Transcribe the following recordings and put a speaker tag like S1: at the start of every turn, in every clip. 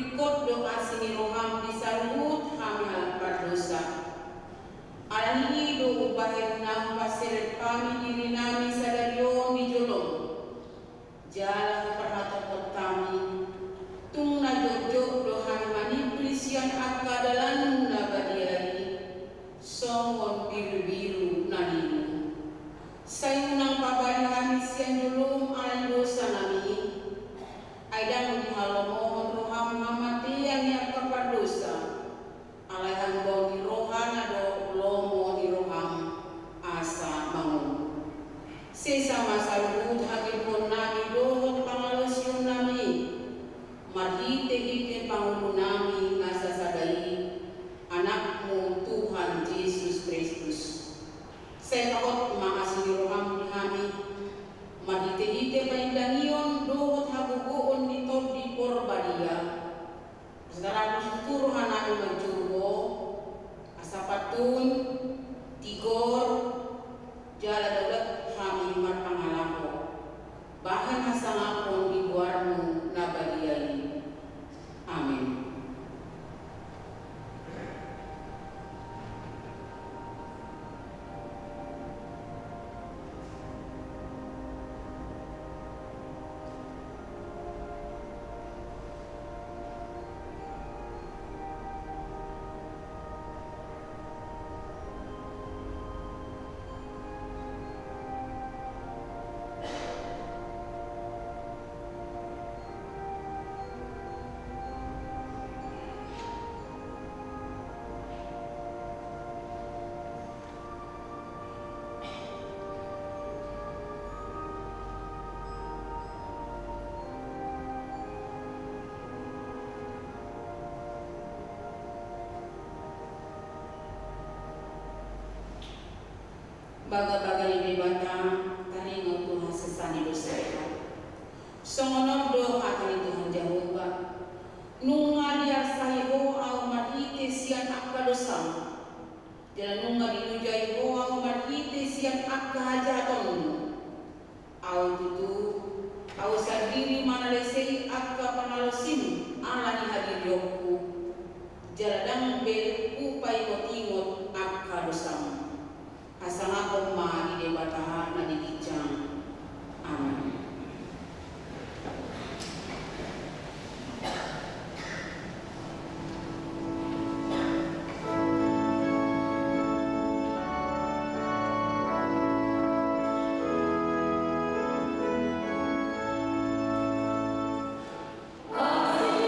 S1: Berikut doa sini roham disambut hamil berdosa. Alani do ubahin nam pasir kami diri nami sadarion di jolong. Jalan perhatian kami. Tung na jojo dohan manipulisian akadalan nabadiari. Songon biru-biru nalinu. Sayang nang pabayan sian jolong alan dosa nami. Aidang dihalomo roham hamati yang keperdosa. Alaihan bau di rohan ado lomo di roham asa mangun. Sesama salut hakim pun nami dohot pangalusyun nami. Marhite pangulu nami asa sadai. Anakmu Tuhan Yesus Kristus. Saya takut makasih di roham di kami. Marhite paindangion dohot hagugoon ditop di porbadia. Sekarang syukur anak menjurbo asapatun tigor jala daulat kami marpangalako bahan hasanapon di buarmu nabadiai. Amin. Baga-baga ini bata taringo Tuhan sesani dosa. Songonor doa kali Tuhan Jehovah. Nunga dia sahiho au marhite sian akka dosa. Jalan nunga dinujai ho au marhite sian akka hajaton. Au tutu au sadiri mana lesei akka panalosim ala ni hadir yokku. Jaladang bel upai motingot akka dosa. Asangapon ma di debatahan na didijang. Amen.
S2: Amen.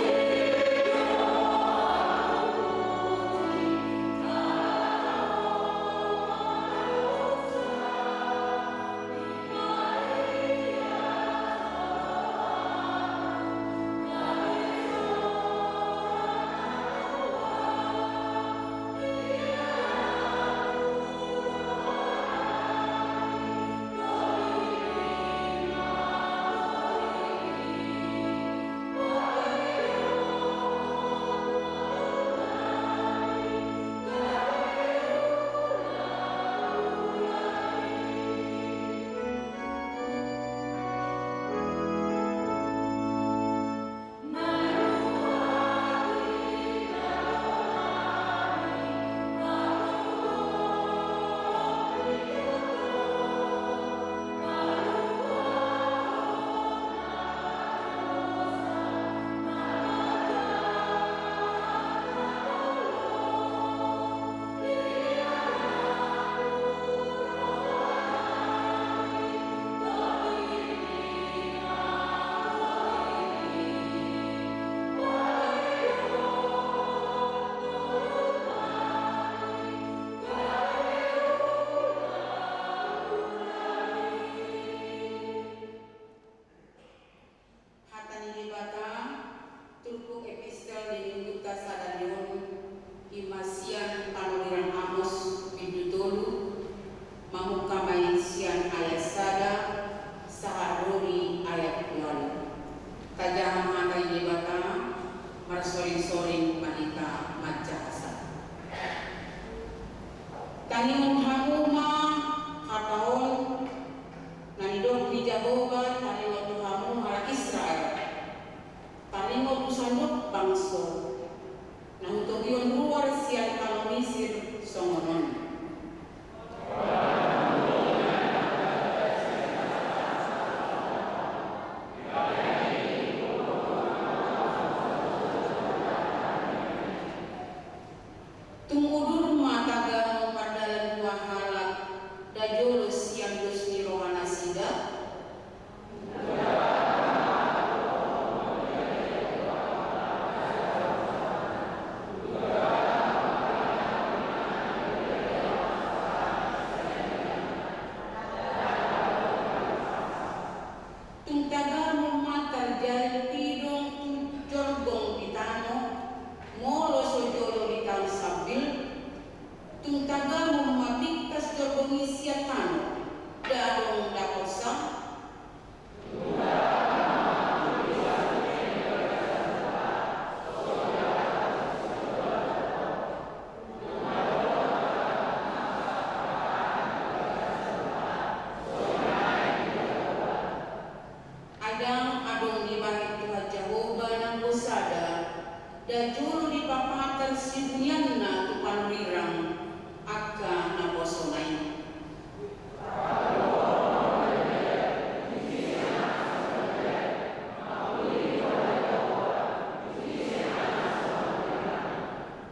S1: dan juru di papatan sibunyanna tu panwirang akka naposonai.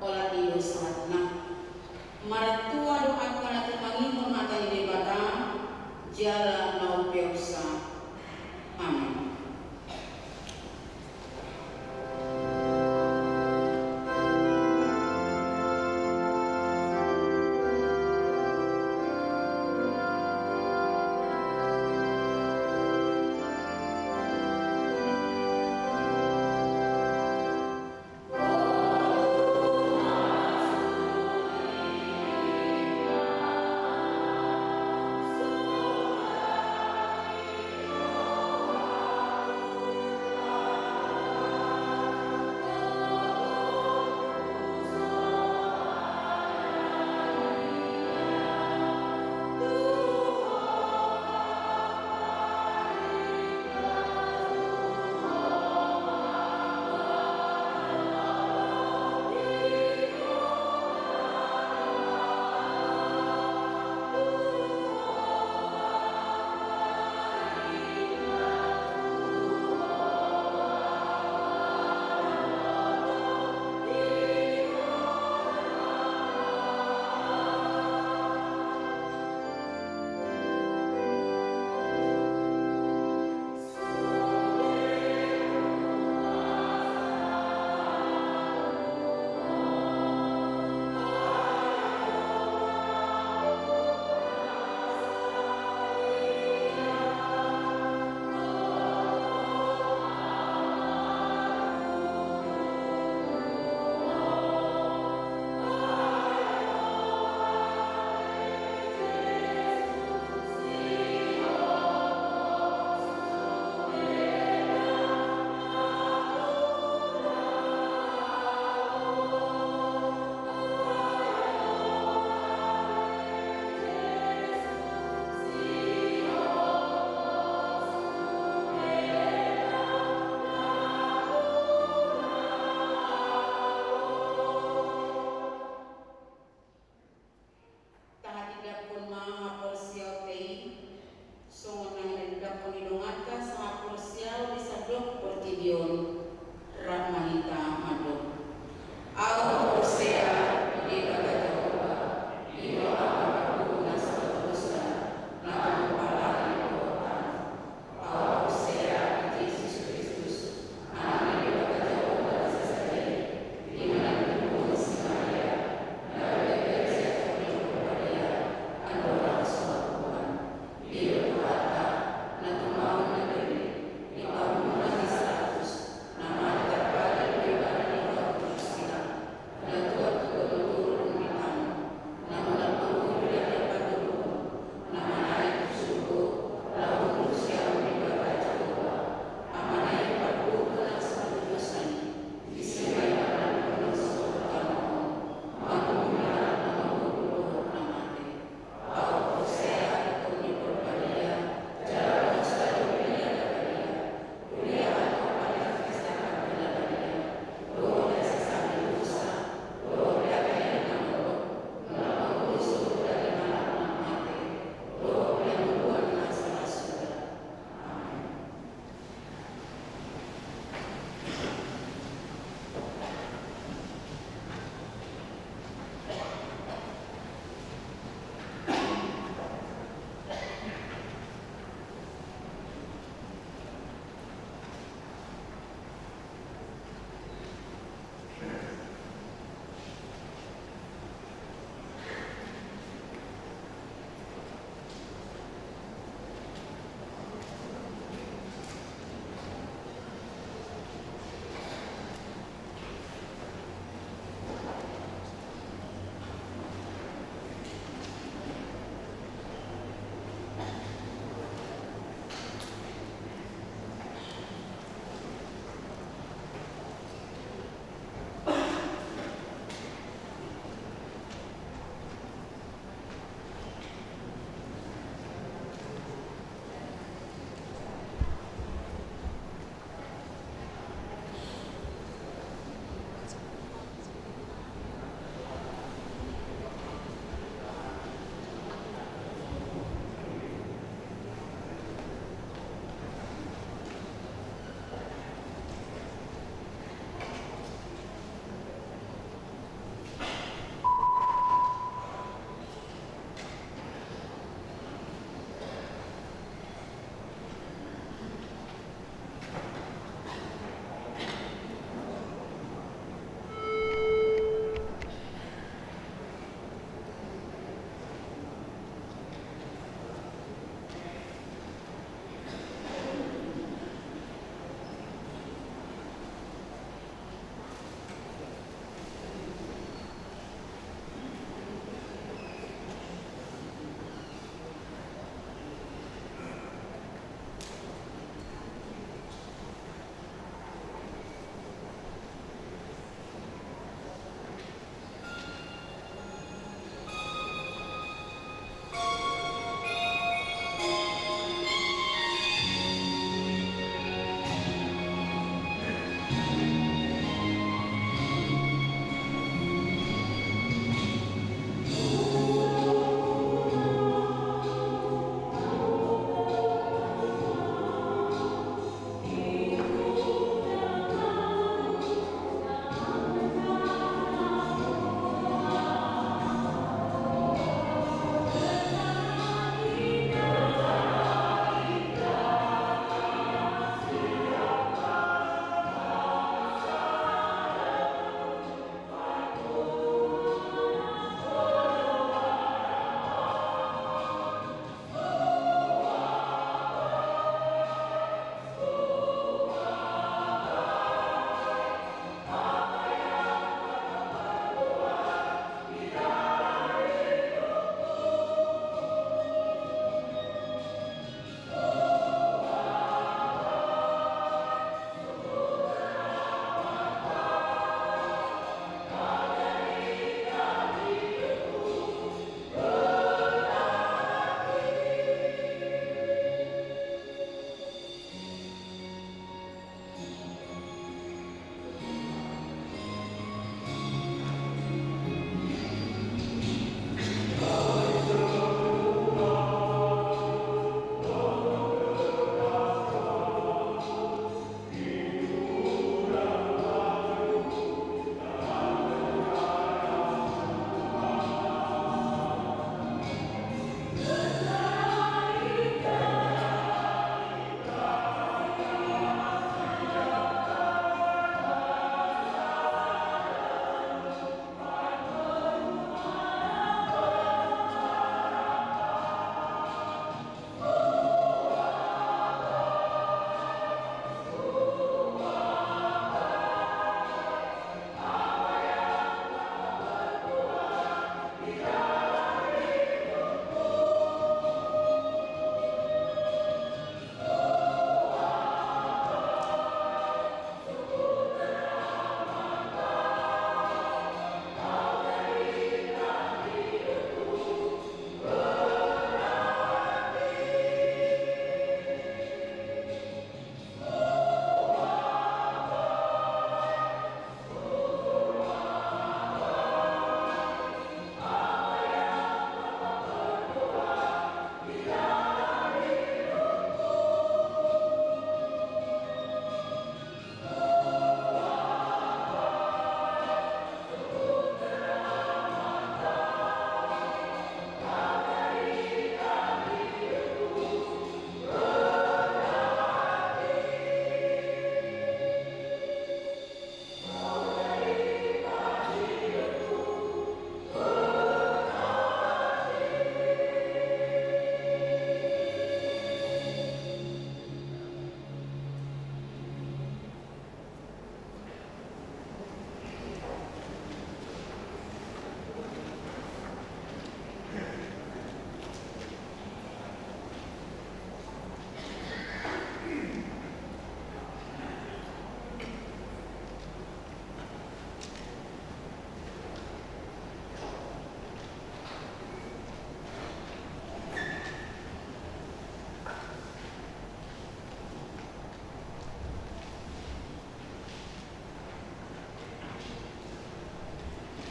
S1: Olah iyo saatna maratua do akka natu mangimun atani debata jala nau peosa. Amin.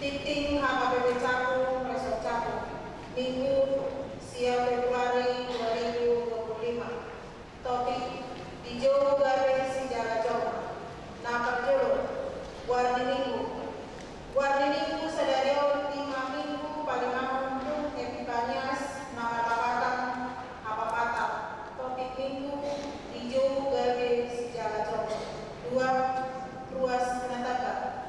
S2: Titing HKBP Cakung, Resort Cakung, Minggu, siang Februari 2025. Topik, Ijo Gawe Sejarah Jawa. Napak Jolo, Warni Minggu. Warni Minggu sadario 5 minggu paling untuk Epifanias, nama lapatan, apa patah. Topik Minggu, Ijo Gawe Sejarah Jawa. 2. Ruas Penatapan.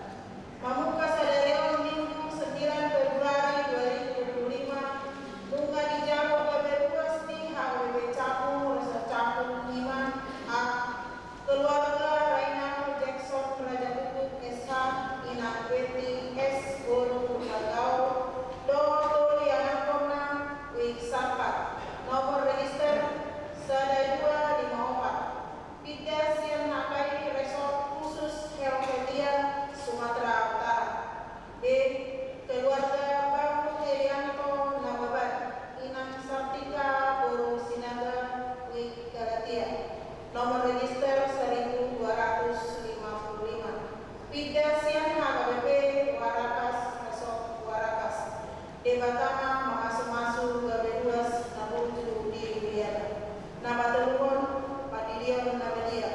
S2: Mamuka sadario Minggu 9 Februari 2025. Bunga di Jawa Gawe Ruas di HWB Cakung, Resort Cakung 5 A. Keluarga Rainal Jackson Raja Putut SH Inang Betty S. Guru Pagau Doto Lianakona Wik Sampat. Nomor register Sada 254. Pida Sian Nakai Resort Khusus Helvetia Sumatera Utara. B. Keluarga Bang Herianto Nababan Inang Sartika Boru Sinaga Wik Galatia. Nomor register 1255. Pida Sian HKBP Warakas Resort Warakas. Debatama Mamasu-masu Gawe Ruas Nabuju di Wiana. Nama telepon Padidion Nabadia.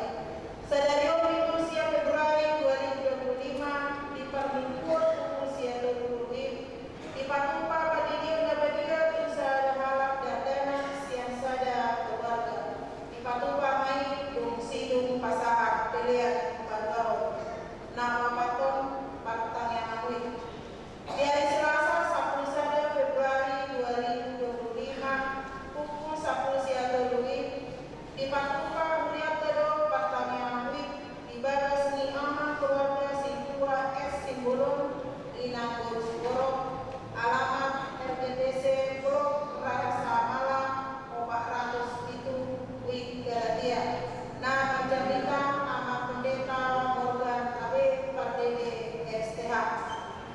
S2: Sadario Minggu siang Februari 2025 di Permingguan usia 20 di Patumpa Padidion Nabadia Insada Halak dan Dana Siang Sada Keluarga. Di Patumpa Mai Dung Sidung Pasahan Pelian Bandau. Nama Paton Pantang yang Angui. Di hari Selasa 11 Februari 2025 pukul 10 siang di Patumpa Huliat Tedo Pantang yang Angui di Bagas Ni Ama keluarga Simpura S. Simbolon Inang Guru Borok. Alamat RTTC Blok Rasa Mala 400 itu Wik Galatia. Nama Jamika Ama Pendeta Morgan AB Pardede STH.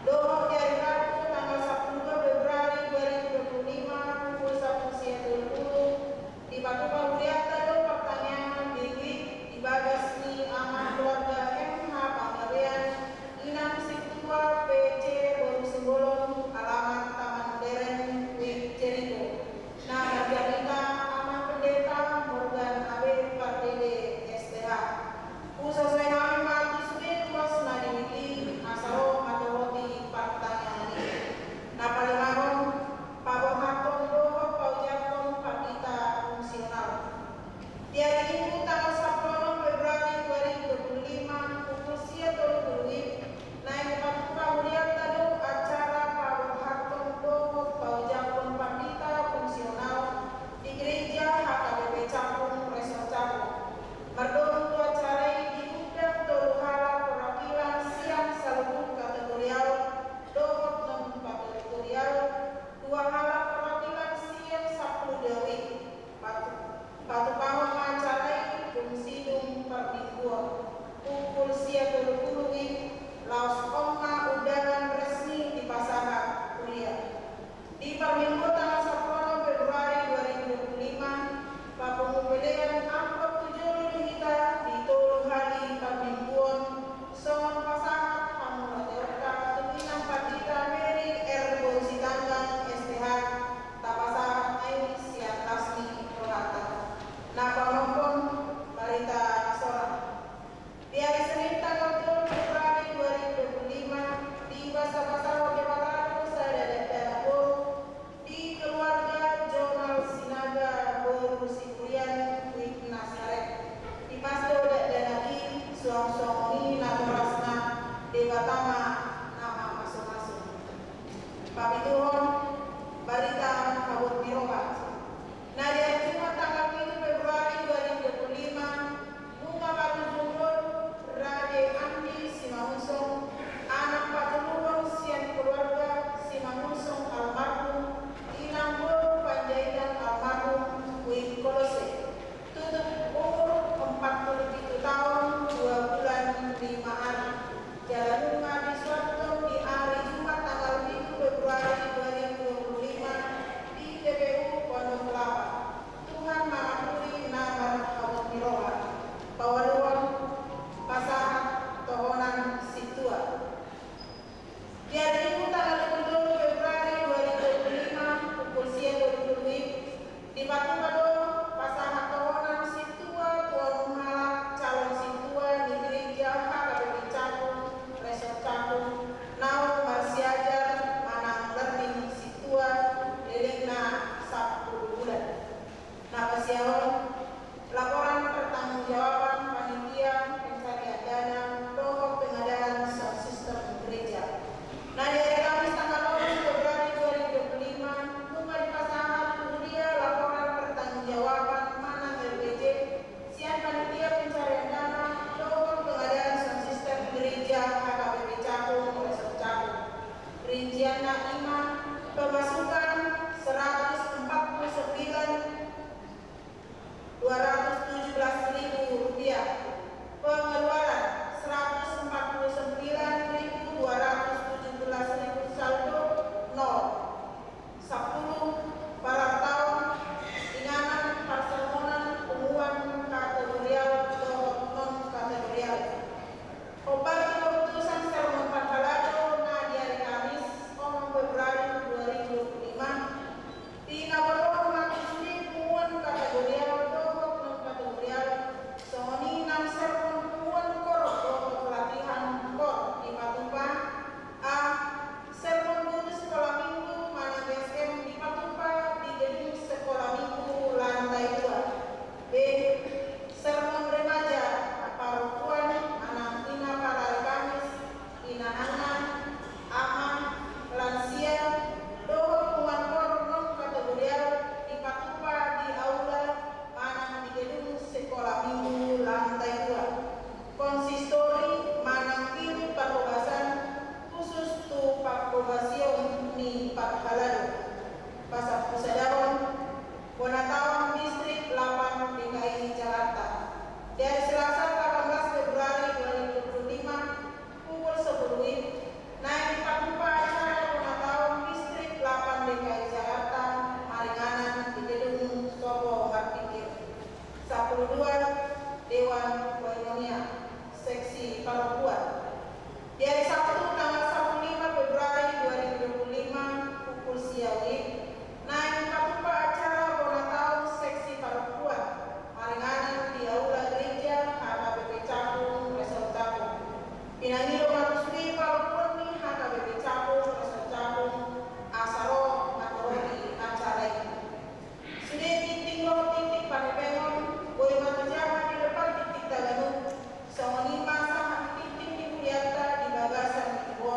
S2: Doa di hari Rabu tanggal 10 Februari 2025 pukul 1 siang 20 di Patumpa Huliat Tedo pertanyaan Dewi di Bagas Ni Ama keluarga MH Panggabean Inang Simpura PC Boru Simbolo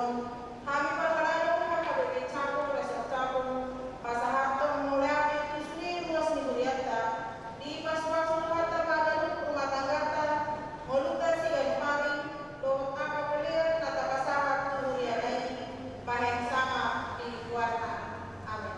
S2: bataluhon. Kami perkara KBP Cakung, Resort Cakung, Pasaharto mulai tusuni luas ni Buriata, di pas-pas luata badan rumah tanggata, molutasi dan paling, doang apa belir, nata pasahat tuhuria lagi, baheng sama di warna. Amin.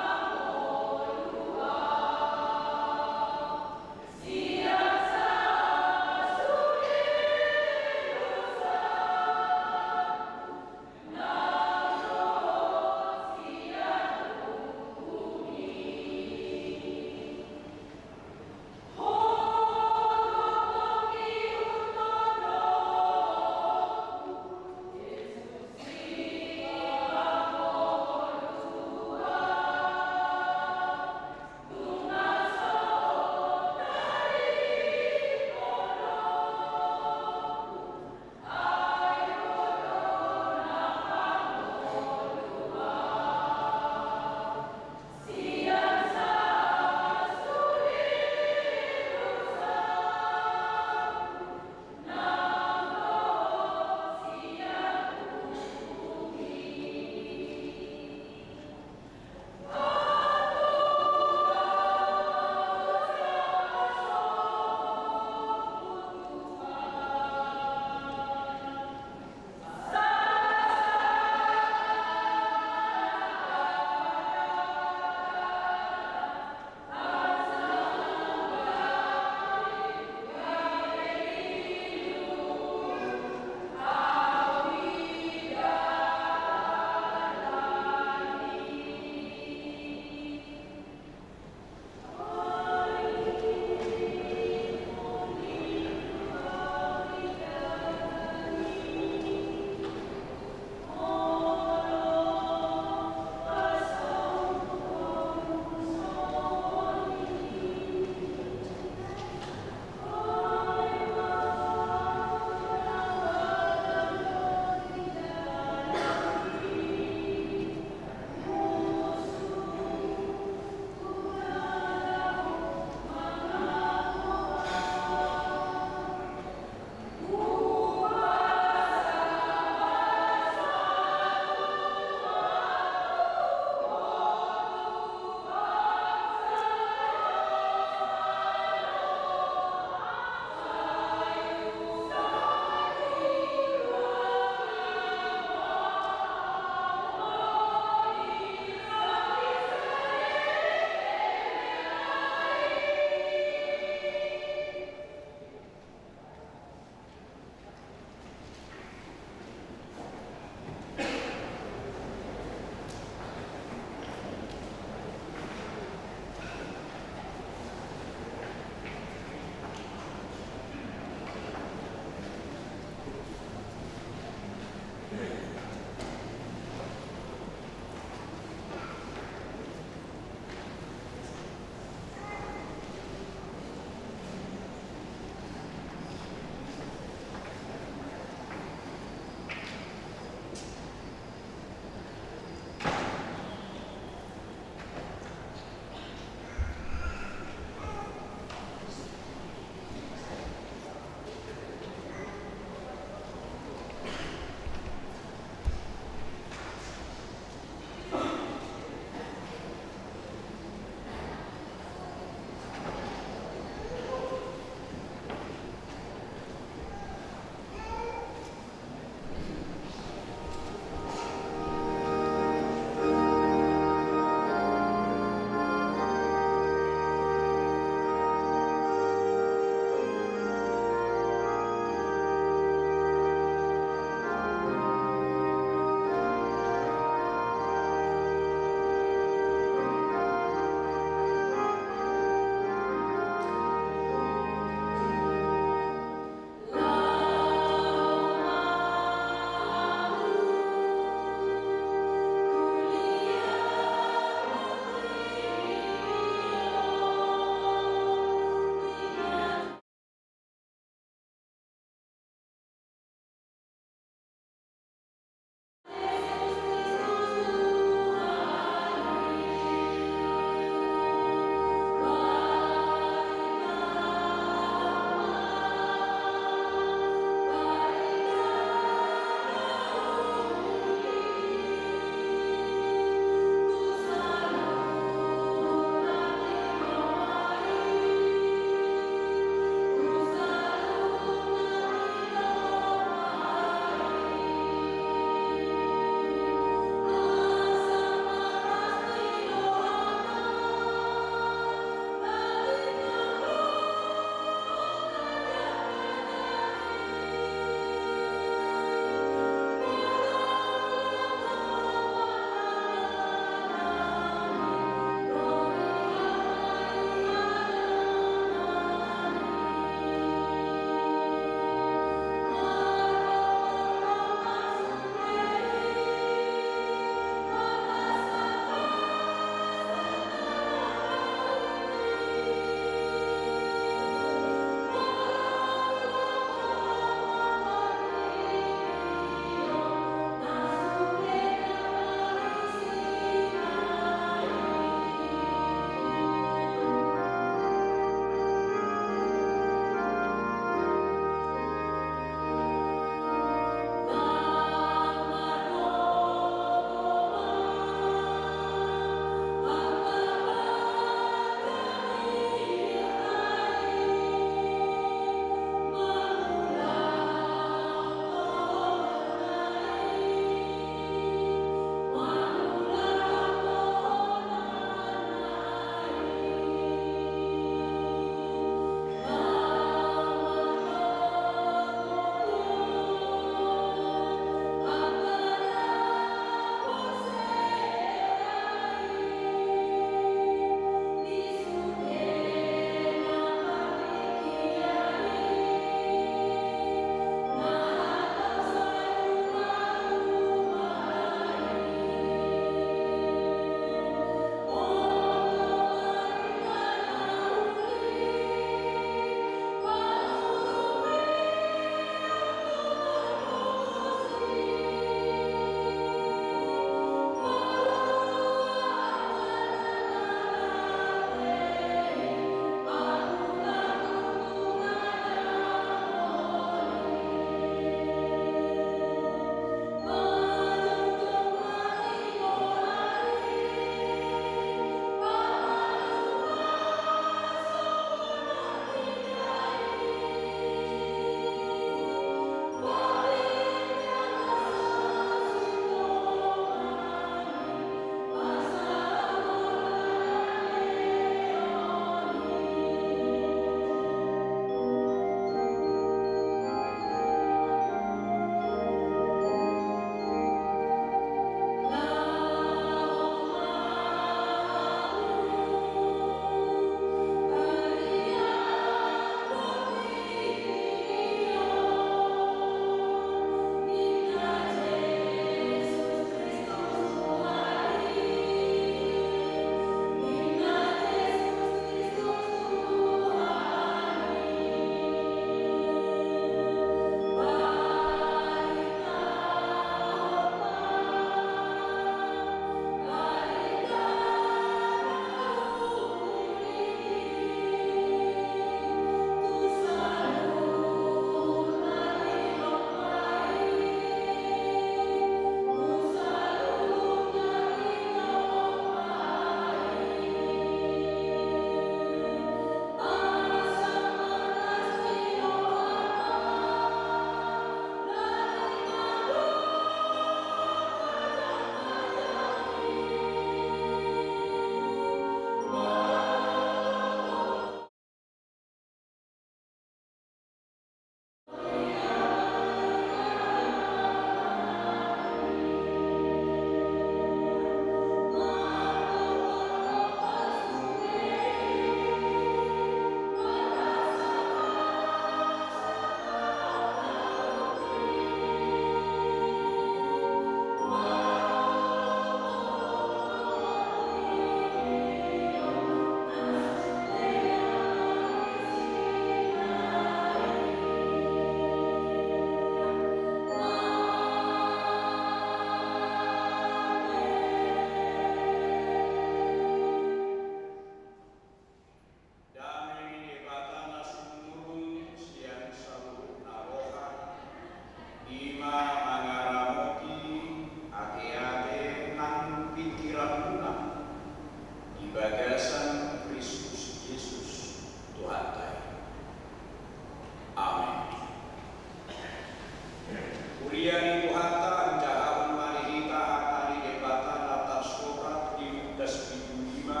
S3: Uriani Tuhata Jahawan Marihita Atari Debata Latar Surat Dimudas Bidulima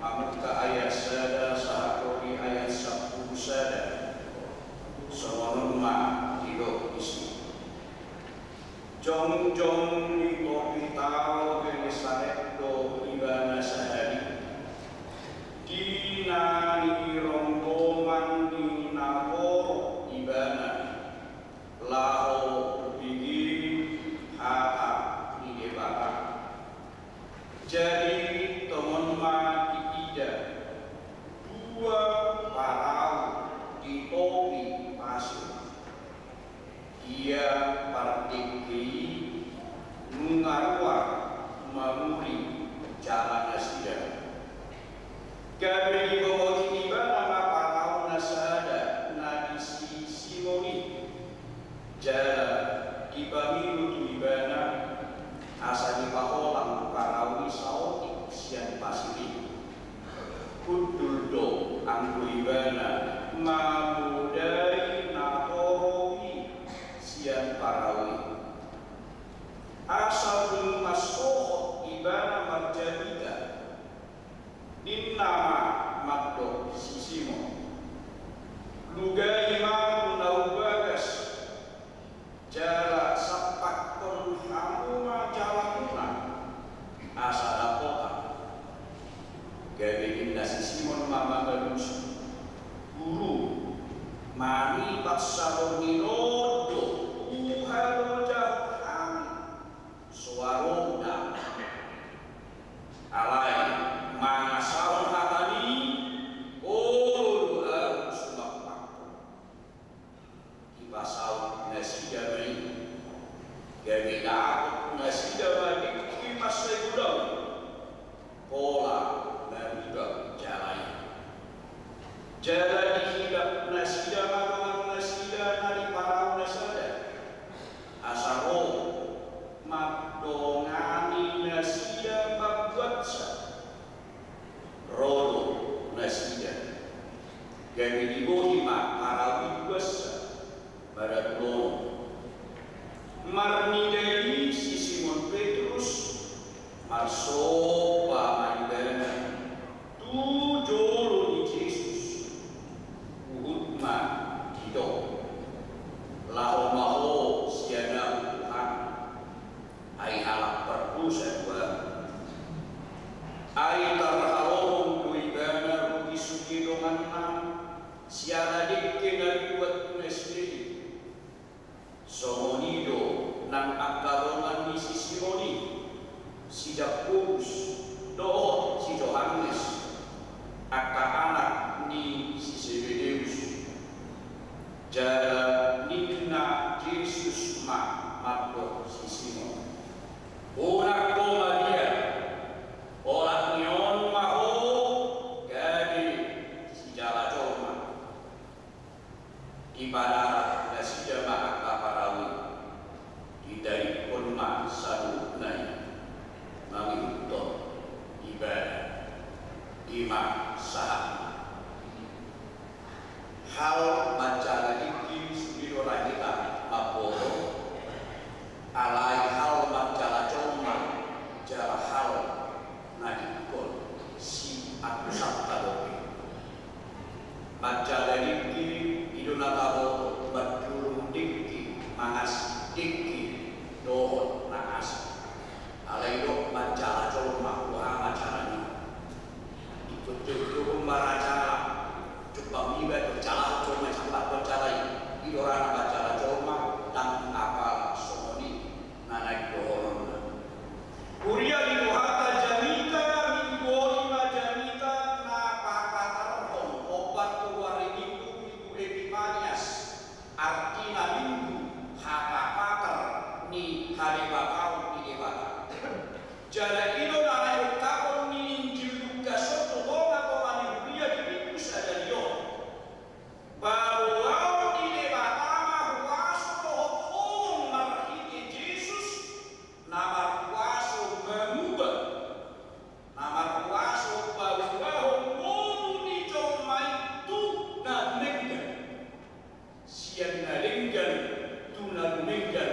S3: Amudka ayat sada Sahakori ayat 10 sada Sawanunma Tidok isi Jong-jong ni kopi tau Benesaret do ibana sehari Dina ni rongkoman ni naporo ibana Lao bigi hata ni debata Jadi teman-teman diida dua parau di topi pasir Ia partiki mengarwah memuri jalan nasida Gabe di bawah tiba nama parau nasada nadisi simoni Jala ibamiru ibana asani paholang parawi saoti sian pasiri kuduldo angku ibana mamudai nakorowi sian parawi asal masohot ibana marjabika ninnama makdo sisimo lugai mamu naubagas jala sapak hamuma jalamuna asal kota gawe indasi simon mama galus guru mani paksabon minodo uhalo jaham suaroda alai mangasal hatani doa sumak pasal nasida mai gawe dapat nasida mai kipas segudang pola nariba jalan jalan dihilap nasida magang nasida nari parau nasada asaro makdongani nasida magwatsa rodo nasida gawe dibohima parau buasa pada Tuhan marni dari si Simon Petrus marsopa maibana tujolo ni Yesus uhutma hidup lao maho siana Tuhan ai halak perpusa dua ai tarhalom duibana rugi sugi dongan siana dikke dari buat sendiri Somonido nang akarongan ni si Simoni si Jakobus doh si Yohanes anak ni si Zebedeus jala nina Yesus makdo si Simon ora koma dia ora nyon maho gadi si jala coma ibadah nasi jamaah kaparawi dari kurma satu naik mengikuti ibadah imam sahab hal baca lagi sebiro kita maporo alai hal baca cuma jara hal nadikon si aku sabta dopi baca lagi idonatabo badurung dikki mangas dikki dohon naas alaido baca cuma wah acaranya ikut maracara coba miba berjalan cuma sampai berjalan idorana baca cuma dan apa somoni naik dohon kuria itu harta jamita minggu lima jamita na pakatarhon obat keluar minggu Epifanias artina minggu hakakakar ni halibakau ni debata jala ino nana ukapon ni injil Lukas soto kona koma ni huria di minggu sadarion bahwa di debata mahuaso tohon marhiti Yesus nama kuaso mengubah nama kuaso bahwa modu ni comai tu na nenggan siang na nenggan tu na nenggan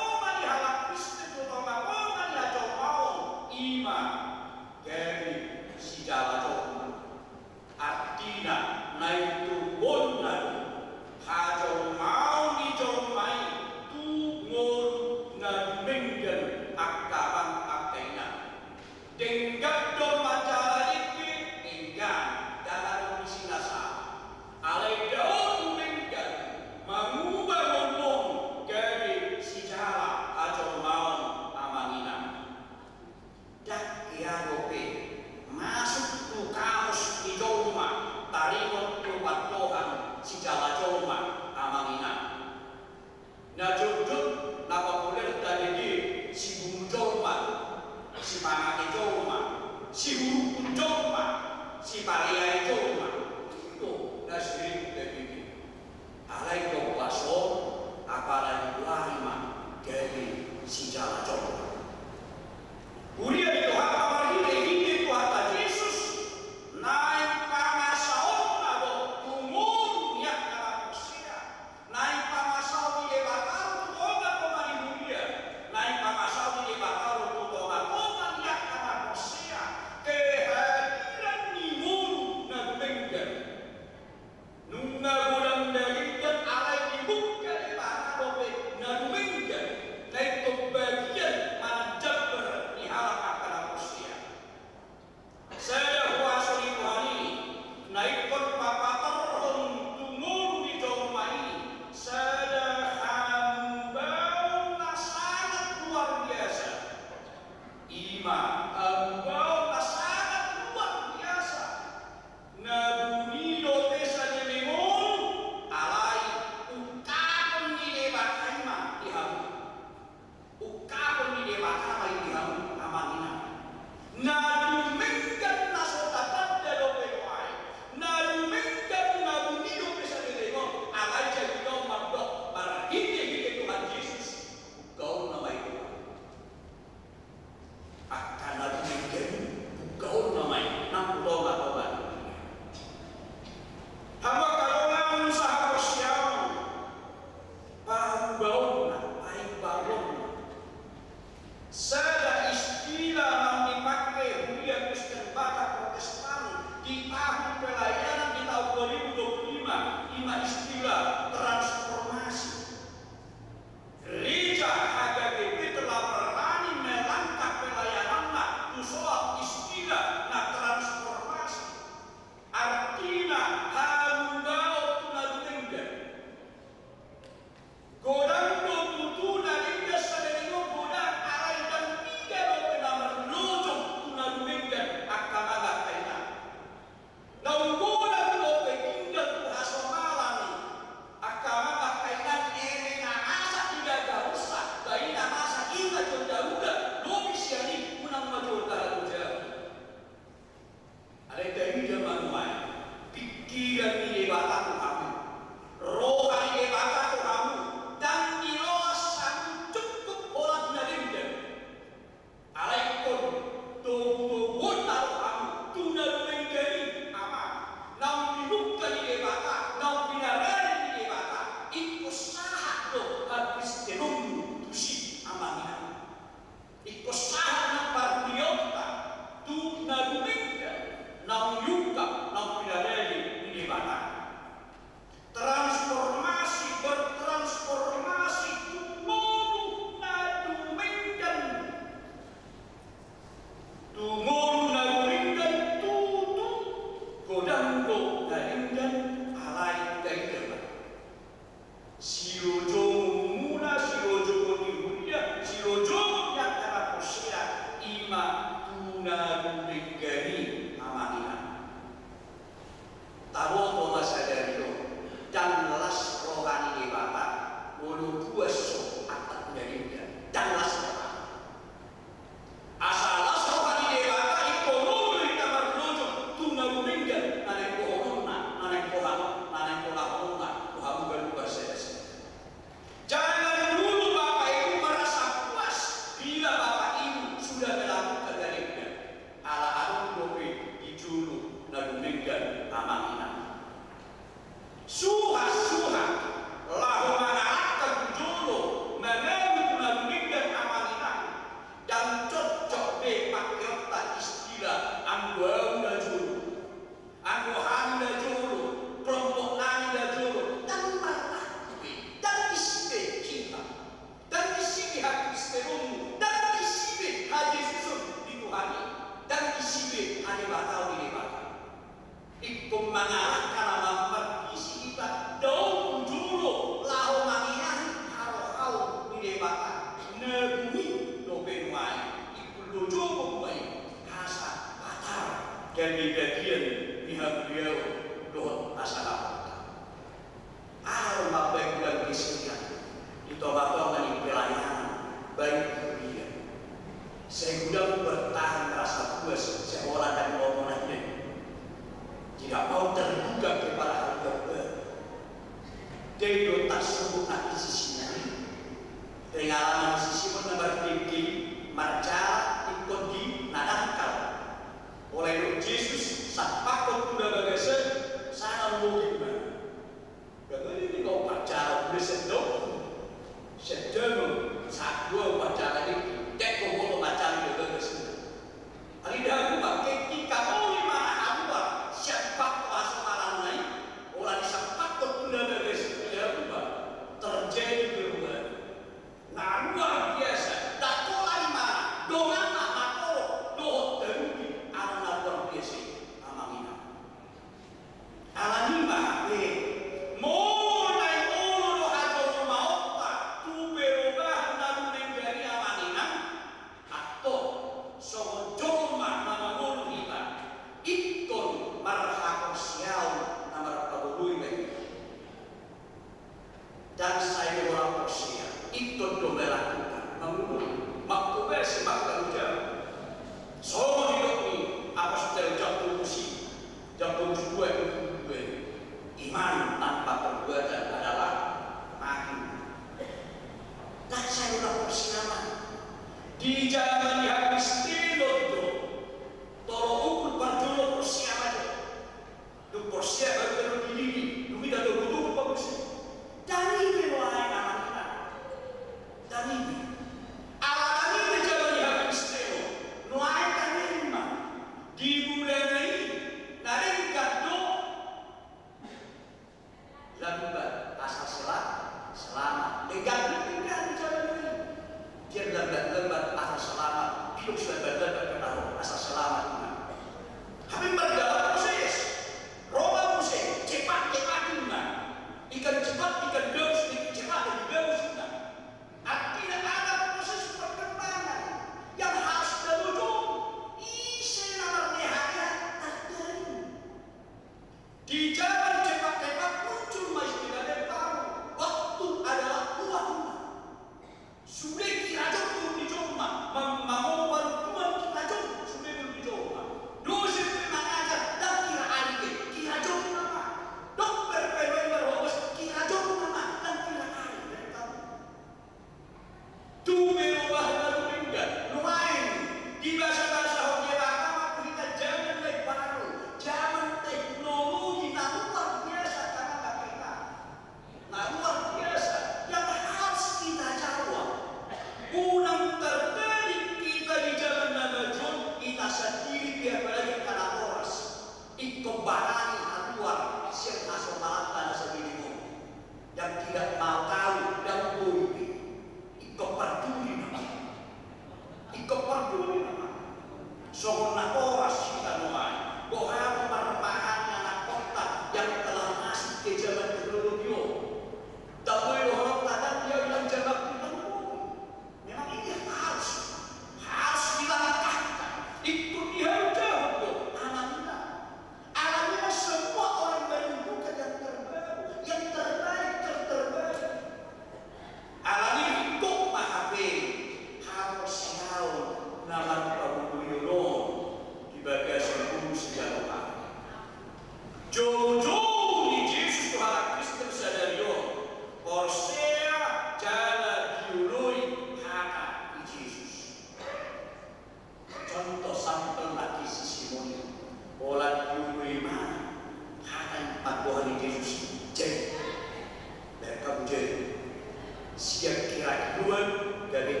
S3: siap kira duluan dari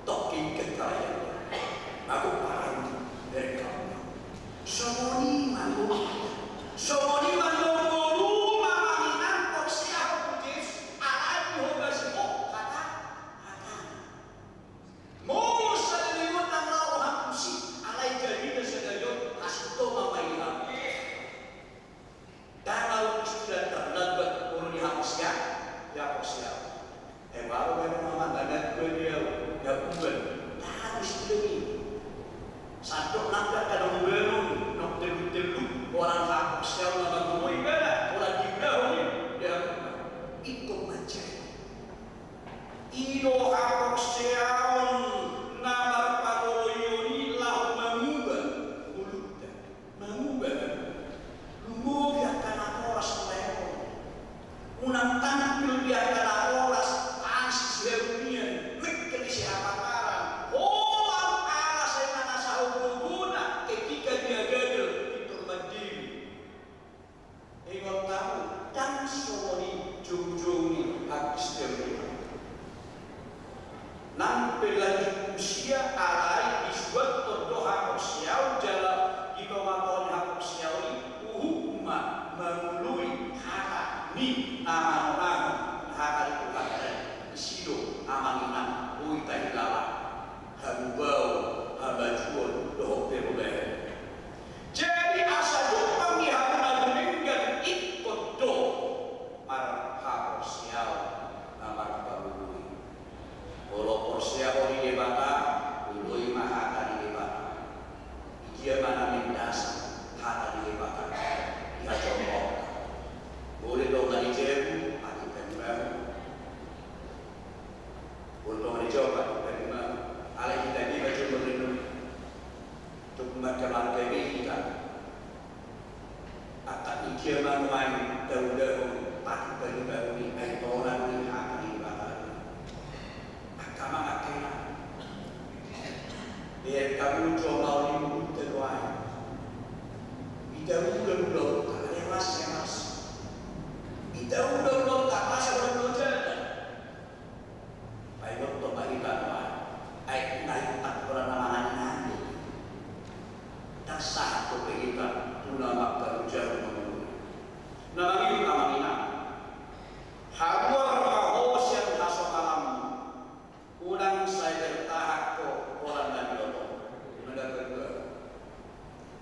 S3: toki kekayaan. Aku paham dari kamu. Somoni mangu guru mamaninan porsiah Yesus alai hobasimo kata. Mau seliwat Allah hakusi alai jadi kesadaran asito mamaiha. Kalau istilah terlambat urut dihapusnya, ya porsiah. Baru memang banyak beliau yang ubah. Harus demi satu langkah kadang belum nak terlalu orang hak siapa nak mau ibadah orang dikau dia itu macam ilo hak siapa nama padoyoni lah mengubah lumur dia karena orang selero unang tampil dia karena orang ansis dunia mikir siapa orang ala saya mana sahur berguna ketika dia gagal itu berdiri ingat tahu dan soni jauh-jauh habis dari nampi lanjut usia alai iswat terdoha persiau jalan di pemakon hak persiau uhumma melalui hak ni aman-aman hak itu hak isido amaninam uita hilala habubau habajuan dohok terubah jadi asal jepang ni habuna geringgan ikut do mar hak persiau namar barului kalau persiau di debataului mahaka di debata dia mana mendasa hata di debata dia contoh boleh dong dari jebu aku pembang untuk dijawab dari mana alih kita ini macam berlindung untuk membaca keluarga kita akan ikhya manuai dahulu tak berlindung ini aitoran ini akan dibatalkan agama akhirnya biar kamu coba lindung terluai dahulu tak lemas dahulu tak masa berjalan baik untuk bagi bapak baik naik tak pernah nanti tak satu kita ulama kerja nama itu amanina habuar mahos yang hasok alam unang saya bertahak ko orang dan dodo ada kedua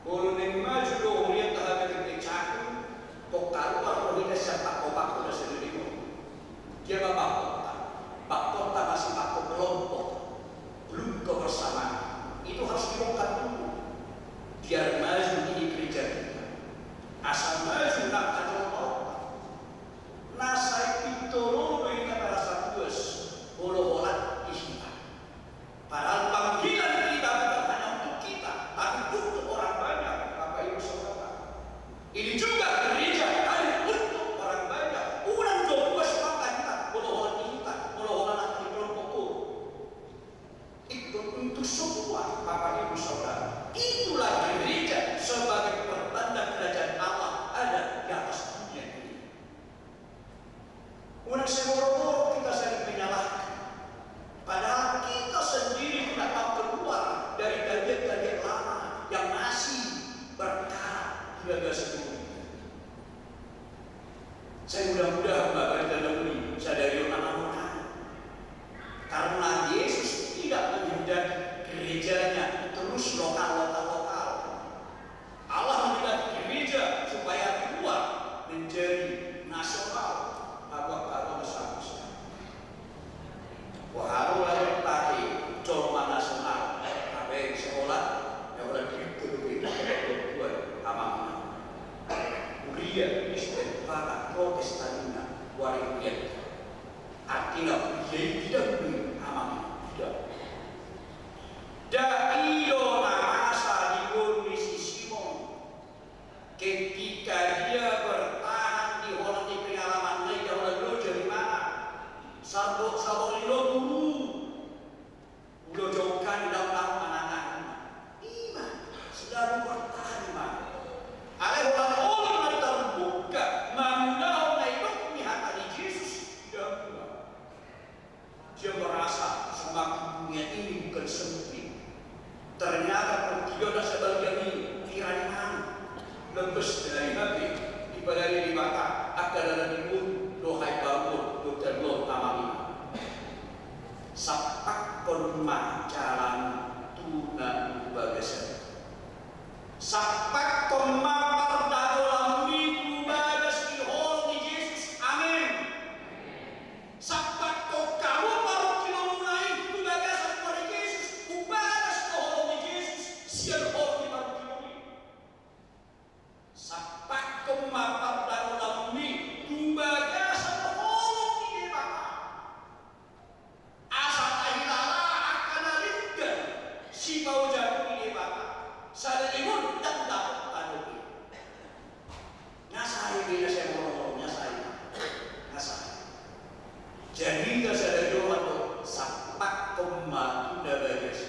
S3: kalau maju doh lihat tahap kecaku kok kalau kita siapa obat sudah sendiri dia bapak kota masih pakai kelompok belum kebersamaan itu harus dibongkar dulu biar maju di gereja kita asal maju nak contoh nasai pitoro dengan rasa puas bola-bola kita padahal panggilan kita bukan hanya untuk kita tapi untuk orang banyak Bapak Ibu Saudara ini juga gereja hanya untuk orang banyak ulang dua sepakat kita bola-bola untuk semua Bapak Ibu Saudara itulah gereja sebagai pertanda kerajaan Allah ada di atas dunia ini. Ulang semoro kita sering menyalahkan padahal kita sendiri tidak mau keluar dari target-target lama yang masih berkarat di dalam sebelumnya. Saya mudah-mudahan Bapak Ibu sadari anak-anak karena Yesus tidak menghendaki gerejanya terus lokal. Allah menghendaki gereja supaya keluar menjadi nasional. Apa besar-besar. Wahai orang tadi cuma nasional, tapi sekolah yang orang itu buat amanah. Dia istighfar Protestanina waringin. Artinya dia tidak beri amanah. Da'iyo masa diurus Simon ketika dia bertahan di orang di pengalaman lain yang lalu dari mana sabor ilo dulu udah jauhkan dalam menangan iman selalu bertahan iman oleh orang-orang yang terbuka mengenal naik mihak di Yesus tidak bersempit. Ternyata dia dah sebagian kiraan lembes dari hati ibadah di mata akan ada timbul dohai bangun dokter lo tamami sapak konma jalan tuna bagas sapak konma pardado lambi tu bagas di hol di Yesus amin sapak ko kamu baru kilo mulai tu bagas kepada Yesus ubagas di hol di Yesus sian hol di baru kilo sapak konma pardado lambi tu bagas di hol di baka asa tahilala akan alingkan si mau jatuh di baka sada imun dan dapat tanuki ngasai bila saya ngomong ngasai jadi kita sadar doa tu sapak koma tu dah bagus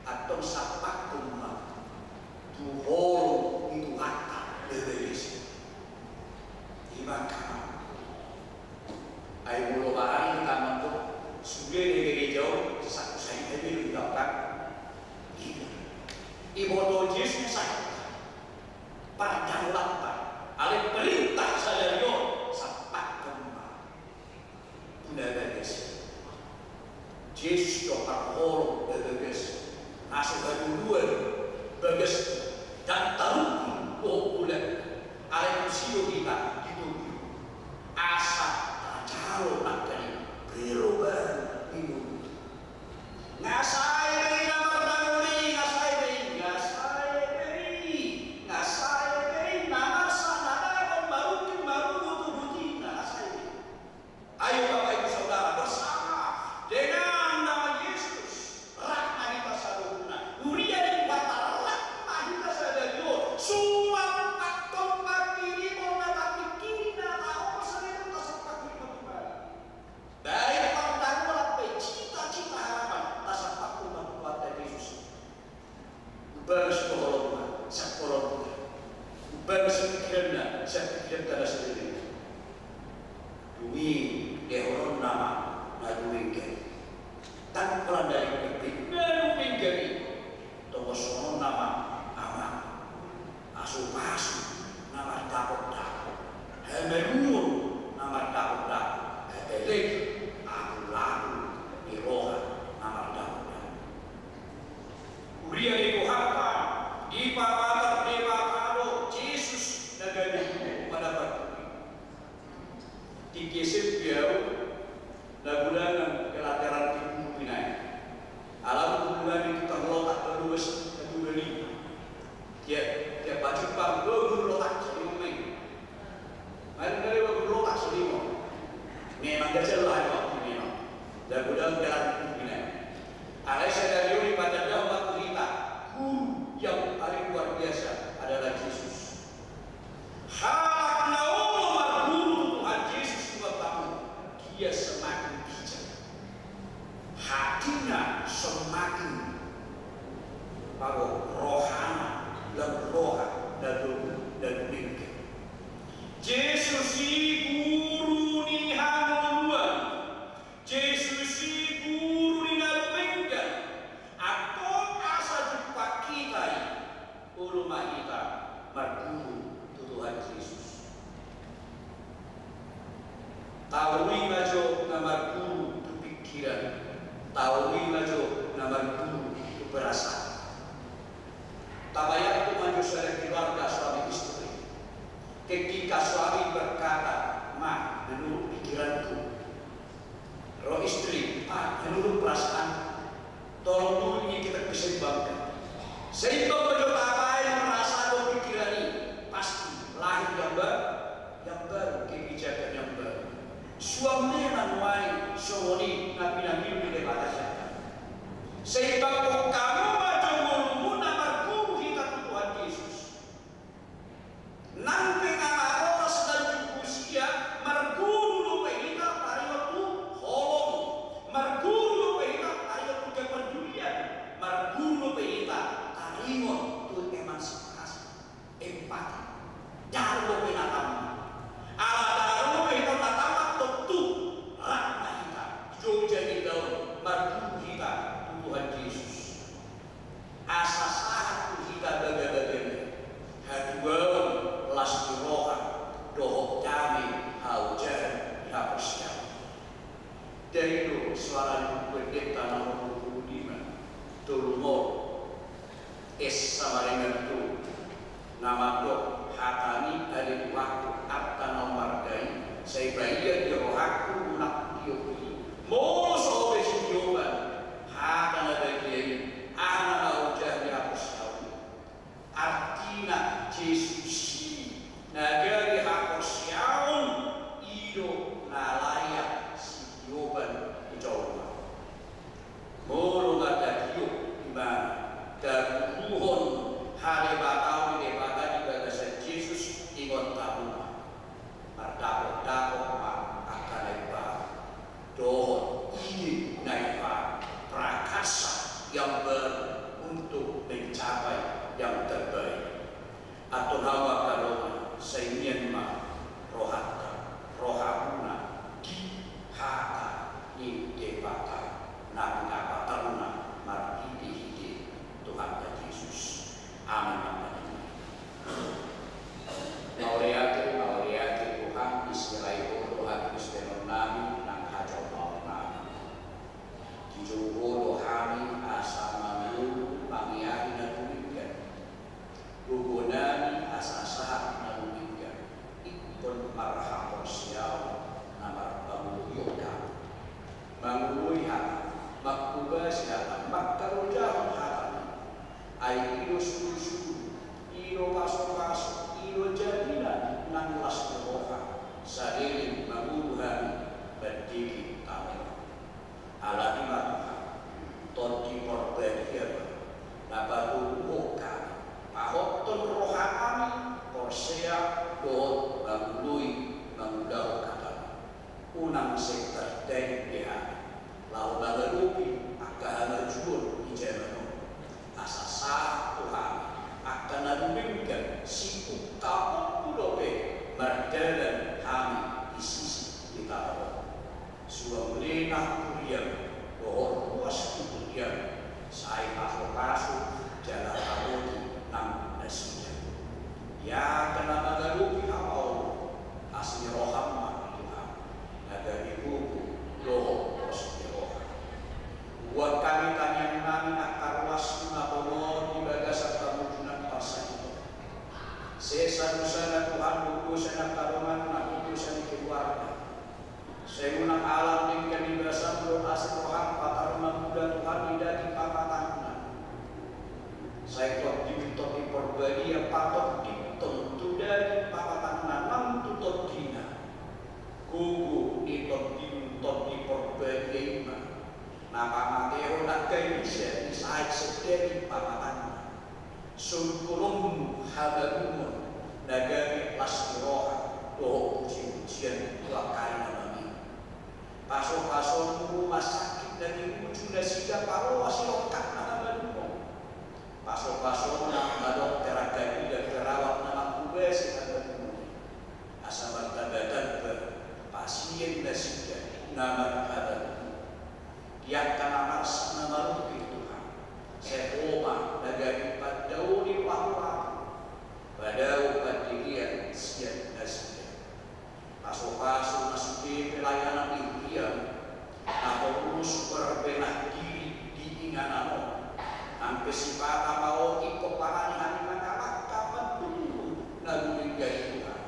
S3: atau sapak koma tu hol itu kata dah bagus ibakan ayo mulu barang kita mampu sudah negeri jauh satu saya lebih dapat ibu to Yesus saya padang lapar alih perintah saya yo sapat koma tunda bagus Yesus to parhol bagus nasi kedua bagus dan taruh bulan alih musio kita itu asa calo nakani berubah hidup ngasai dari nama Daguli ngasai dari nama sana baru butuh ngasai ayo Bapak Ibu Saudara bersama dengan nama Yesus rahmat kita saduna dunia di batal rahmat kita sadar sulam atom pagi bona tapi kina tahu sering tasapak kita dari pandang sampai cita-cita harapan tasapak umat kuat Yesus bersekolah sekolah bersekiran sekiran sendiri demi dehoron nama naduingkan tanpa dari keping naduingkan tomosono nama ama asupasu nama takut hemerun nama takut hetelek aku lalu diroha nama takut uria dikuhapa di papatar dewakado Yesus nagani pada batu dikisip jauh lagunan kelateran tipu pinai alam hubungan itu terletak terus kedua lima dia baju pang berletak selimut mana dari berletak selimut memang gajah lah waktu ini lagunan kelateran tipu pinai alai saya dari pada dalam cerita yang paling luar biasa adalah Yesus halak naum guru Tuhan Yesus tahu dia semakin bijak hatinya semakin rohana dan roha dan bingkai Yesus si guru ni hanuan Yesus si guru ni bingkai atau asa jumpa kita ulama kita berguru Tuhan Yesus tahui majo nama guru tu pikiran tahui majo nama guru tu perasaan tabayat tu majo saudara keluarga suami istri ketika suami berkata ma menurut pikiranku roh istri menurut perasaan tolong dulu ini kita keseimbangkan sehingga berdoa yang merasa atau pikiran ini pasti lahir yang baru kebijakan yang baru suami manuai soni nabi-nabi di depan sehingga kamu baca mulu nama guru kita Tuhan Yesus nanti nama orang sedang usia merguru lupa kita dari waktu holong merguru lupa kita dari waktu kepedulian merguru lupa kita tarimon tu emansipasi empati dalam binatang ala dalam binatang tentu rahmat kita jauh jadi daun merguru kita Tuhan Yesus Daido suara pendeta nomor 25 Tulmo es samaringan tu nama dok hatani ada waktu atta nomor gai saya bayar di rohaku nak diopi moso besidioban hatana bagian ana ujah di hapus tahu artina Yesus nagari hapus yaun ido nalaya Yoban Jawa. Mulu ngata kiuk iman dan muhon hari batau di bagai ibadah Yesus ingot tahu. Ardapot akan lebar. Doh ini naipa prakasa yang untuk mencapai yang terbaik. Atau hawa kalona seinginma rohakuna hata ni debata na taruna marhidi Tuhan Yesus. Amin. Mauriati Tuhan Israel Tuhan Kristus nami nang kacau mau nami. Dijugo dohami asama lu pangiahi na tumigan. Gugunani asasahat na tumigan. Ikon marhapon siyaw mangului hati, makubas hati, makarujah hati, ai ilo sulu, ilo paso, ilo jadilah nang las beroha, sadilin manguluhan berdiri tamu. Ala iman, todi perbedaan, nabaru muka, ahoton roha kami, korsea doh mangului mangudau kata, unang sektor dan dia. Lau bagalupi akan najur ijazah asasa Tuhan akan nadumingkan si utama pulope berjalan kami di sisi kita suam lena kuliah bahwa luas kuliah saya masuk jalan abadi nang nasinya ya kena bagalupi awal asli rohamah Tuhan ada ibu doh buat kami tanya nami akar was napono di bagasat kamujunan pasal itu. Sesa dusana Tuhan buku sana karuman nak buku sana keluarga. Saya menang alam dengan dibasa belum asal Tuhan patarma muda Tuhan tidak di papatangan. Saya kuat diminta di perbadi yang patok ditentu dari papatangan nam tutut dina. Gugu diminta di perbadi iman. Nama Mateo nak kaisya saat sedari pamatan sulkulum habarumun nagari lasroha doh ujian dua kali nami pasok rumah sakit dari ujung dasida paro wasilokat habarumun pasok nama dokter agami dan perawat nama kubes habarumun asal badan pasien dasida nama habarumun yang karena mars nama Tuhan sehoma nagari padauni wahwa padau padigian siap nasinya paso-paso nasibi pelayanan impian atau urus berbenah diri di inganano sampai sifat mau ikut parani mana kapan dulu naguri dari Tuhan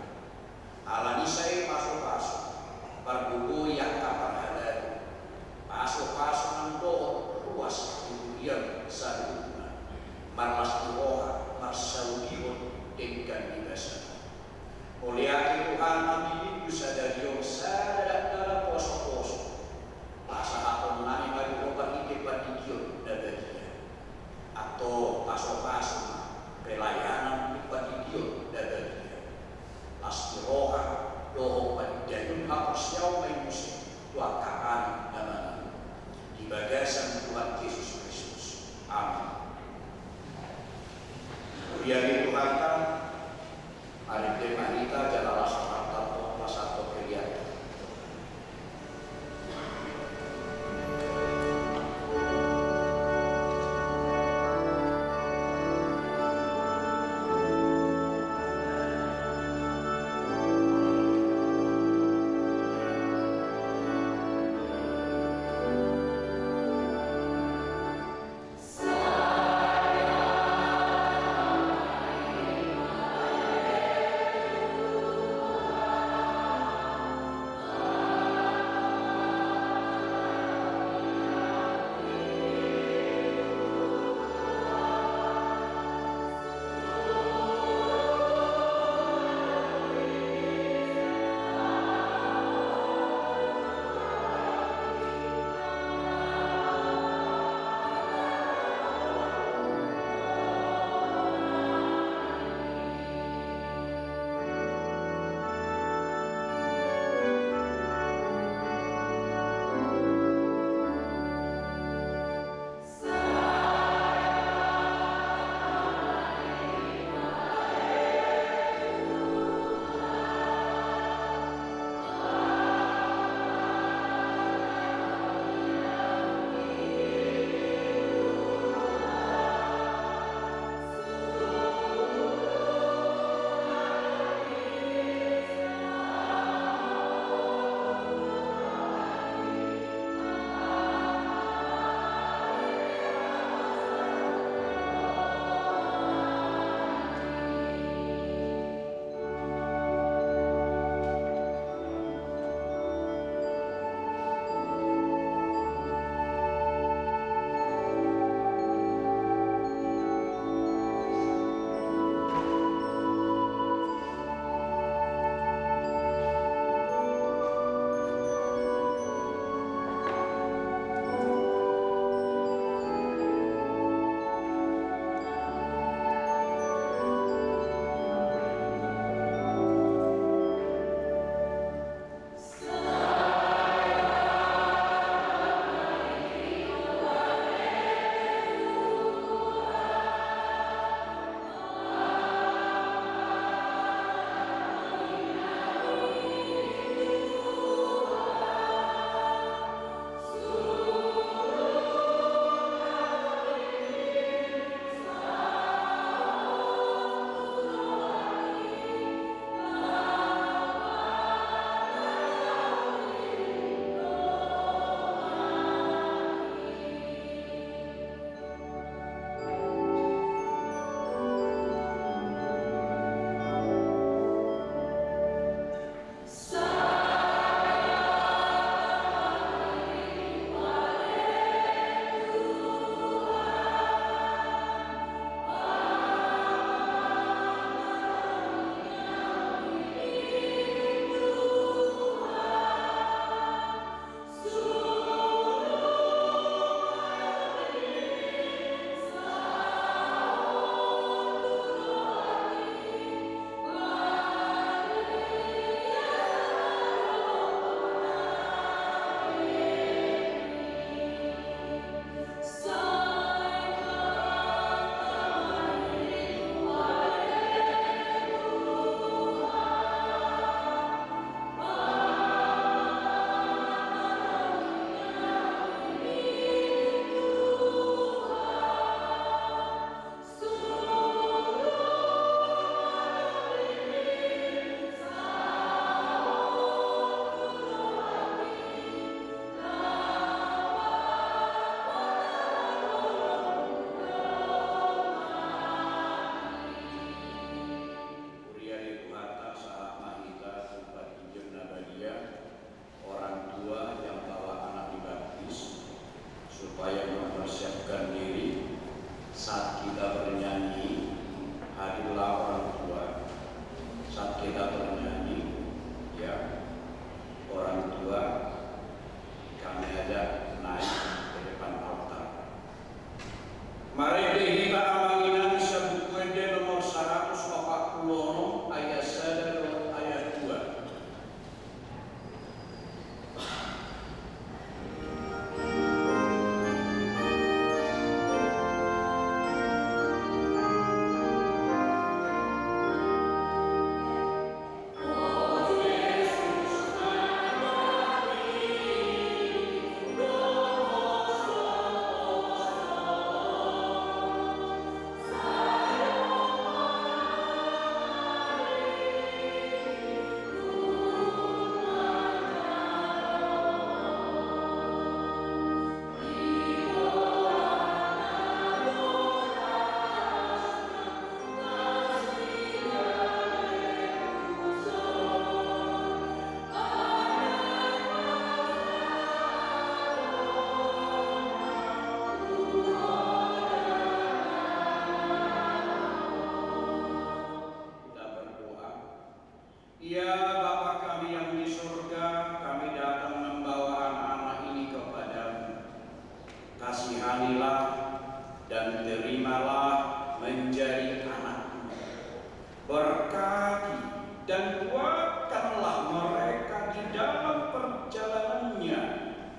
S3: alani saya paso-paso berbuku yang kapan ada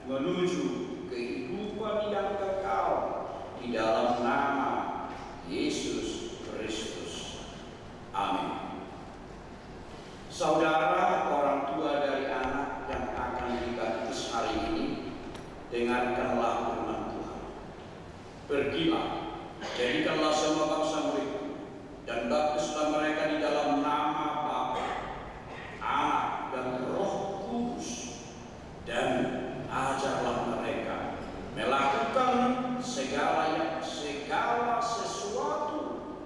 S3: menuju kehidupan yang kekal di dalam nama Yesus Kristus. Amin. Saudara, orang tua dari anak yang akan dibaptis hari ini, dengarkanlah firman Tuhan. Pergilah, jadikanlah semua bangsa murid, dan baptislah mereka di dalam nama Bapa, Anak, dan Roh Kudus, dan ajarlah mereka melakukan segala sesuatu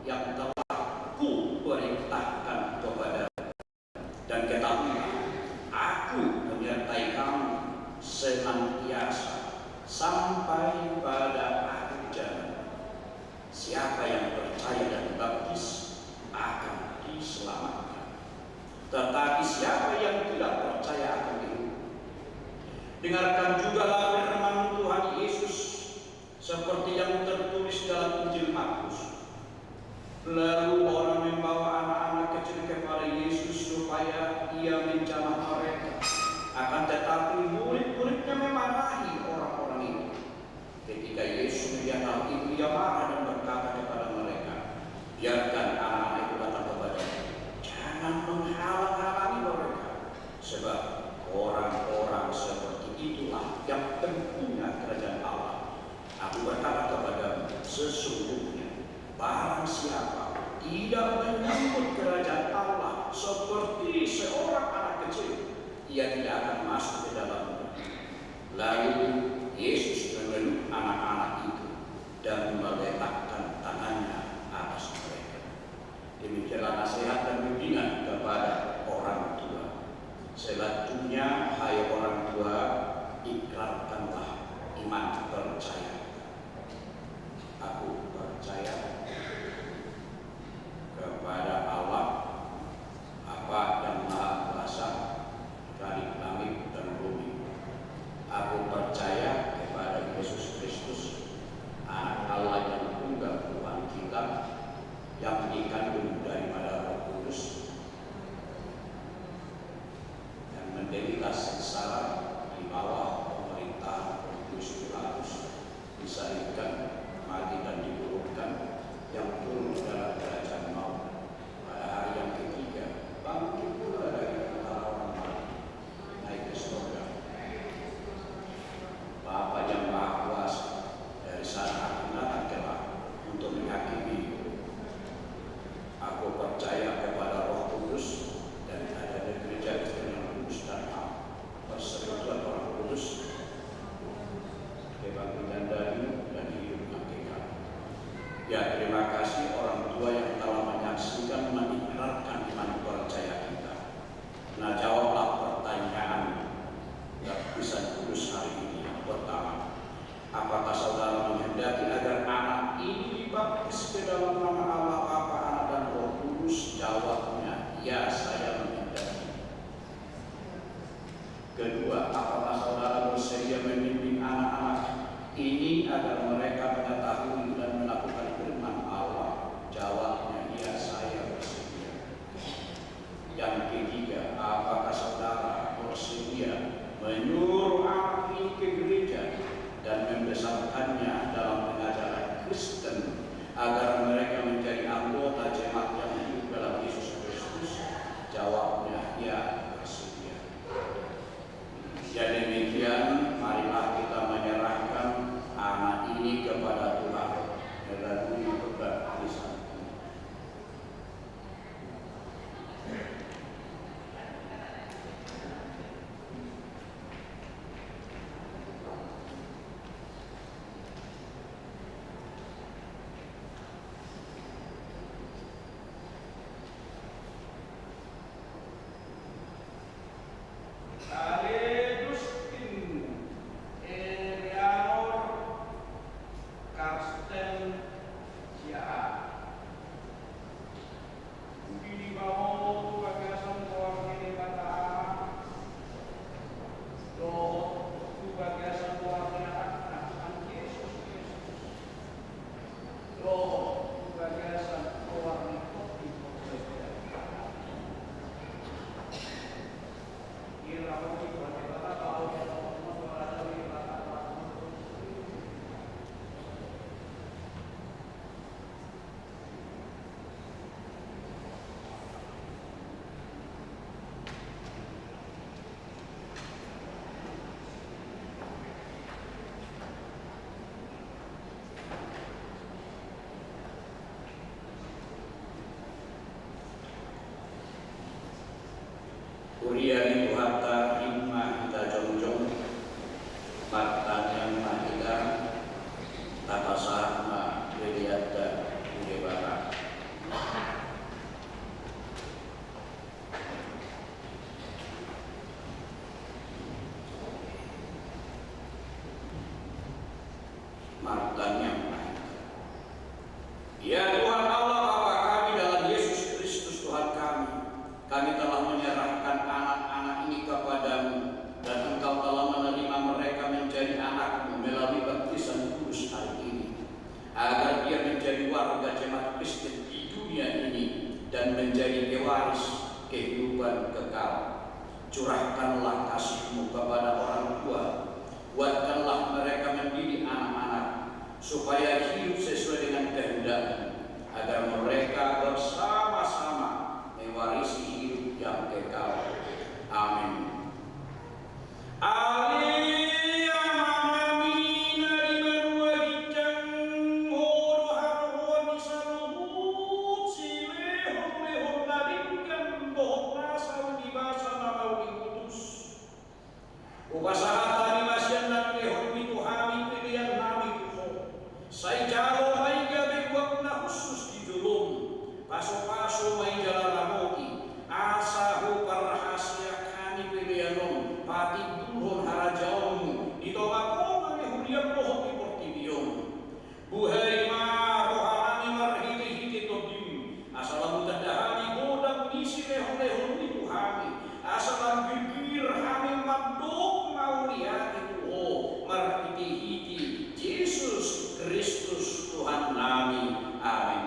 S3: yang telah kuperintahkan kepada. Dan ketahuilah, aku menyertai kamu senantiasa sampai pada akhir zaman. Siapa yang percaya dan dibaptis akan diselamatkan, tetapi siapa yang tidak percaya akan dihukum. Dengarkan juga firman Tuhan Yesus seperti yang tertulis dalam Injil Markus. Lalu orang membawa anak-anak kecil kepada Yesus supaya ia menjamah mereka. Akan tetapi murid-muridnya memarahi orang-orang ini. Ketika Yesus melihat hal itu, ia marah dan berkata kepada mereka, biarkan anak-anak itu datang kepada-Nya, jangan menghalang-halangi mereka, sebab orang-orang seperti itulah yang berguna kerajaan Allah. Aku berkata kepadamu, sesungguhnya barang siapa tidak menyambut kerajaan Allah seperti seorang anak kecil, ia tidak akan masuk ke dalamnya. Lalu Yesus memeluk anak-anak itu dan meletakkan tangannya atas mereka. Demikianlah nasihat dan bimbingan kepada orang tua. Selanjutnya, hai orang tua, ikrarkanlah iman percaya. Aku percaya kepada Allah, Bapa yang Maha Kuasa, dari langit dan bumi. Aku percaya kepada Yesus Kristus, Anak Allah yang tunggal Tuhan kita, yang dikandung daripada Roh Kudus, yang menderita sengsara di bawah pemerintahan Pontius Pilatus, disalibkan, mati dan Uriani Tuhata Imma Ita Jongjong Matanya Mahita Tapasahma Wediata Udebara. Matanya Mahita. Ya Tuhan Allah Bapa kami dalam Yesus Kristus Tuhan kami telah menyerahkan anak-anak ini kepadamu dan Engkau telah menerima mereka menjadi anak-Mu melalui baptisan kudus hari ini, agar dia menjadi warga jemaat Kristen di dunia ini dan menjadi pewaris kehidupan kekal. Curahkanlah kasih-Mu kepada orang tua, buatkanlah mereka mendidik anak-anak supaya hidup sesuai dengan kehendak-Mu, agar mereka bersama-sama mewarisi hidup yang kekal. Amin. Paso-paso may jalaramoti, asahu parahasya kani pilihanom, pati duhon harajaonmu, dito ako kami huliang pohon di Portibion. Buhay ma rohani marhiti-hiti todim, asalam tandahani godang isi lehon-lehon di Tuhami, asalam bibir kami magdok maulihati Tuho, marhiti-hiti, Yesus Kristus Tuhan nami. Amin.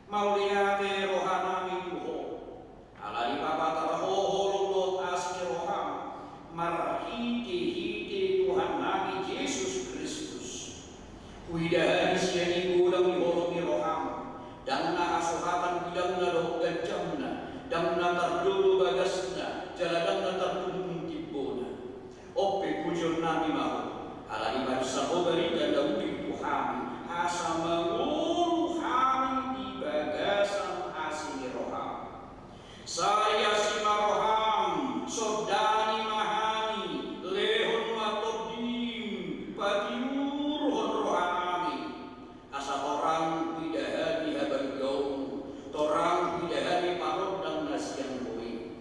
S3: Mauliate rohanami Tuho, alali papata hoholot asli roham, marhiti-hiti Tuhan nami Yesus Kristus. Kuidahani siani gudang iholomi roham, dan na asuhatan bidang na doh gajamna, dan na tardulu bagasna, jaladang na tardulu tibona. Ope pujon nami mahu, alali bangsa hobari dan daudi Tuhami, asa mangulu kami di bagasan asini roham. Saya sima roham, sodani mahani, lehon matodim, patiur hon rohami. Asa orang widahani haban gaum, torang widahani parod dan nasian boi.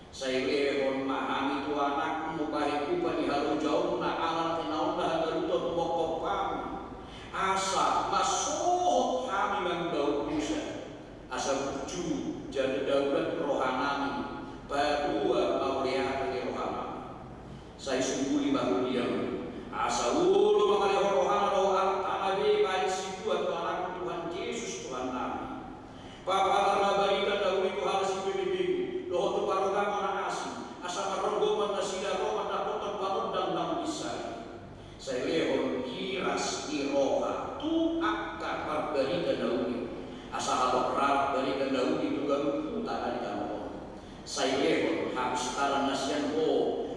S3: Saya lehon mahani tu anak mukariku pani halu jauh na alam tinaun na hagalutot mokopam. Asa masuk kami membau Musa, asa buju jadi daulat rohanami, badua mauliat di rohanami. Saya sungguh baru diam, asa ulu mengalih rohana doa tanabe baik si buat anak Tuhan Yesus Tuhan nami. Papa karena barikan dawi Tuhan si bibi, doa tu baru mana asing, asa merogo mana sida roh mana kotor bangun dan nang bisa. Saya lehon kiras di roha tu akan barikan daudi asa halok rat barikan daudi juga luputan di kampung. Saya lehon harus taran nasian ho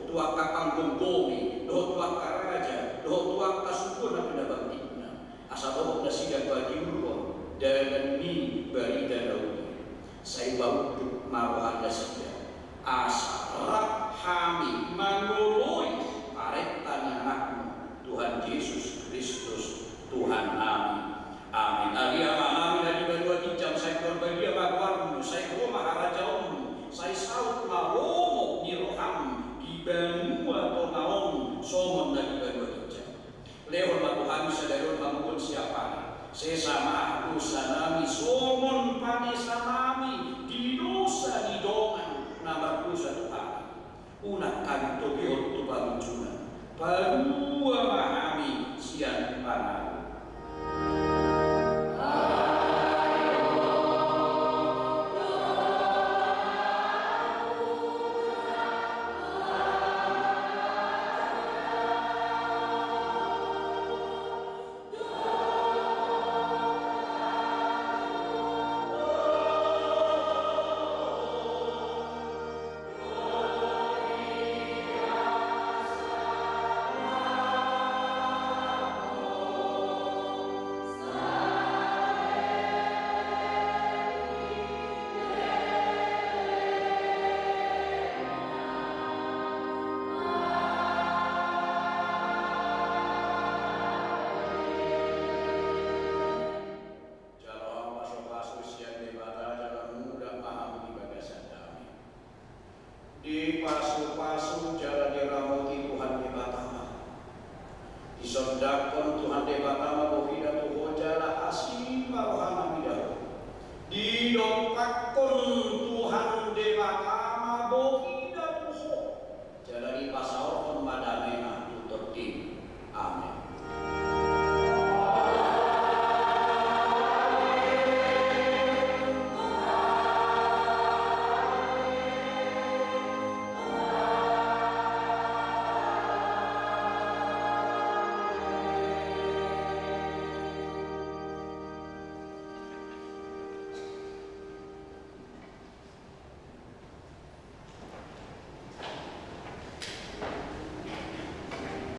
S3: tua kakang gonggomi doh tua karaja doh tua kasukun na pinabaktikna asa doh nasian bagi urun dan ni barikan daudi. Saya bau maruhan nasian asa rat hami mangoloi paretan anakmu Tuhan Yesus Kristus Tuhan nami. Amin. Alia mahami dari badua kijam saya korbadia bagwarmu saya koma harajaummu saya saut maromo ni roham di banua tonaom somon dari badua kijam. Lehon matuhan sadaron mamukun siapa sesama aku una kanto biotto palucuna. Palua mahami sian panah